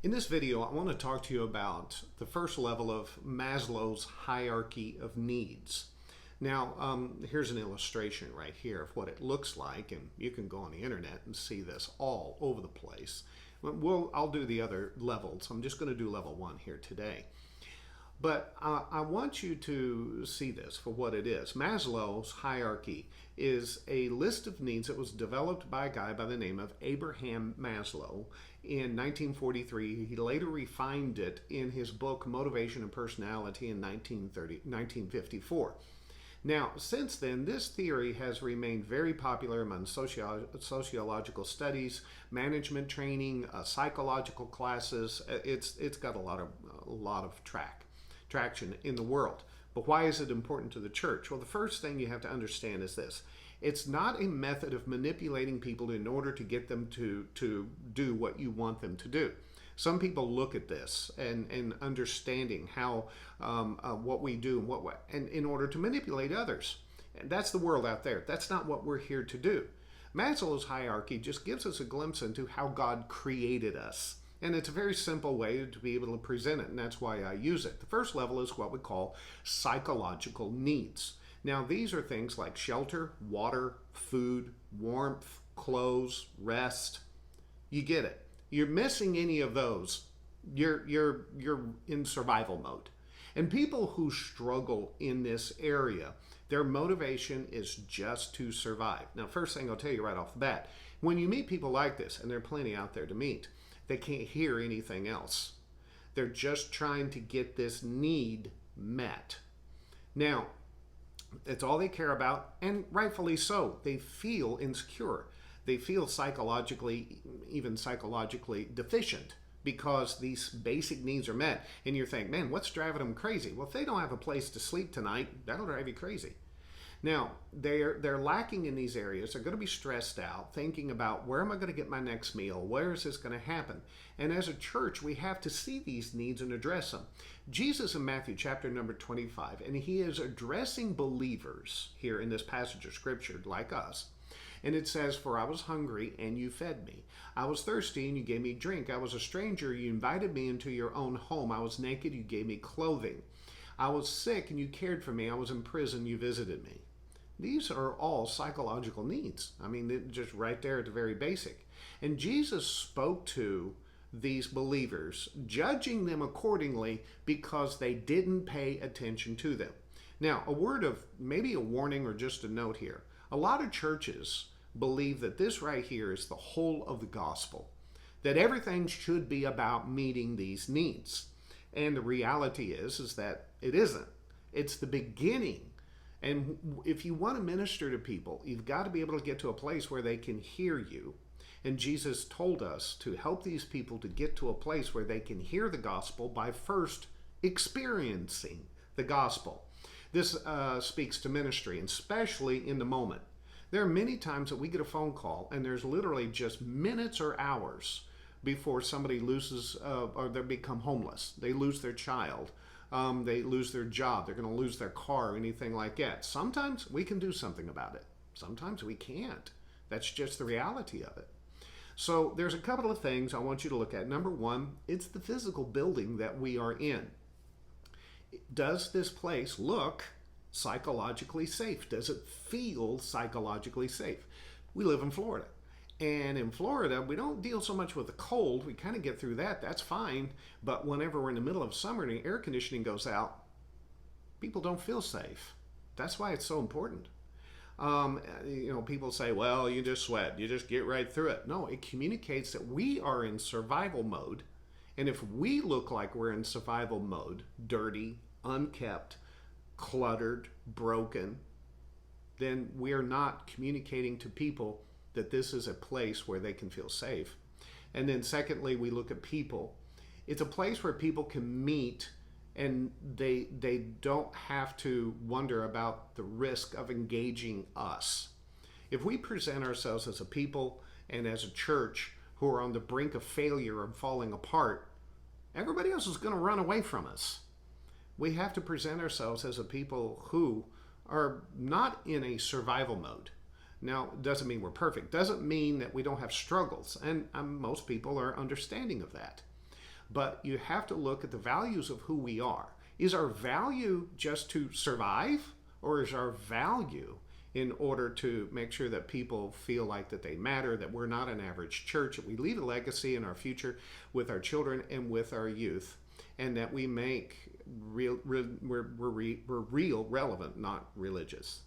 In this video, I want to talk to you about the first level of Maslow's hierarchy of needs. Now, here's an illustration right here of what it looks like, and you can go on the internet and see this all over the place. I'll do the other levels. I'm just going to do level 1 here today. But I want you to see this for what it is. Maslow's hierarchy is a list of needs that was developed by a guy by the name of Abraham Maslow in 1943. He later refined it in his book Motivation and Personality in 1954. Now, since then, this theory has remained very popular among sociological studies, management training, psychological classes. It's got a lot of traction in the world. But why is it important to the church? Well, the first thing you have to understand is this. It's not a method of manipulating people in order to get them to do what you want them to do. Some people look at this and understanding how what we do and in order to manipulate others. And that's the world out there. That's not what we're here to do. Maslow's hierarchy just gives us a glimpse into how God created us. And it's a very simple way to be able to present it, and that's why I use it. The first level is what we call psychological needs. Now, these are things like shelter, water, food, warmth, clothes, rest. You get it. You're missing any of those, you're in survival mode. And people who struggle in this area, their motivation is just to survive. Now, first thing I'll tell you right off the bat, when you meet people like this, and there are plenty out there to meet, they can't hear anything else. They're just trying to get this need met. Now, that's all they care about, and rightfully so. They feel insecure. They feel even psychologically deficient because these basic needs are met. And you're thinking, man, what's driving them crazy? Well, if they don't have a place to sleep tonight, that'll drive you crazy. Now, they're lacking in these areas. They're going to be stressed out, thinking about where am I going to get my next meal? Where is this going to happen? And as a church, we have to see these needs and address them. Jesus in Matthew chapter number 25, and he is addressing believers here in this passage of scripture like us. And it says, "For I was hungry, and you fed me. I was thirsty, and you gave me drink. I was a stranger, you invited me into your own home. I was naked, you gave me clothing. I was sick, and you cared for me. I was in prison, you visited me." These are all psychological needs. I mean, they're just right there at the very basic. And Jesus spoke to these believers, judging them accordingly because they didn't pay attention to them. Now, a word of maybe a warning or just a note here. A lot of churches believe that this right here is the whole of the gospel, that everything should be about meeting these needs. And the reality is that it isn't. It's the beginning. And if you want to minister to people, you've got to be able to get to a place where they can hear you. And Jesus told us to help these people to get to a place where they can hear the gospel by first experiencing the gospel. This speaks to ministry, and especially in the moment. There are many times that we get a phone call, and there's literally just minutes or hours before somebody loses or they become homeless. They lose their child. They lose their job. They're going to lose their car or anything like that. Sometimes we can do something about it. Sometimes we can't. That's just the reality of it. So there's a couple of things I want you to look at. Number one, it's the physical building that we are in. Does this place look psychologically safe? Does it feel psychologically safe? We live in Florida. And in Florida, we don't deal so much with the cold. We kind of get through that. That's fine. But whenever we're in the middle of summer and the air conditioning goes out, people don't feel safe. That's why it's so important. People say, well, you just sweat. You just get right through it. No, it communicates that we are in survival mode. And if we look like we're in survival mode, dirty, unkept, cluttered, broken, then we are not communicating to people that this is a place where they can feel safe. And then secondly, we look at people. It's a place where people can meet and they don't have to wonder about the risk of engaging us. If we present ourselves as a people and as a church who are on the brink of failure and falling apart, everybody else is going to run away from us. We have to present ourselves as a people who are not in a survival mode. Now, it doesn't mean we're perfect. Doesn't mean that we don't have struggles. And most people are understanding of that. but you have to look at the values of who we are. Is our value just to survive, or is our value in order to make sure that people feel like that they matter, that we're not an average church, that we leave a legacy in our future with our children and with our youth, and that we make we're real relevant, not religious.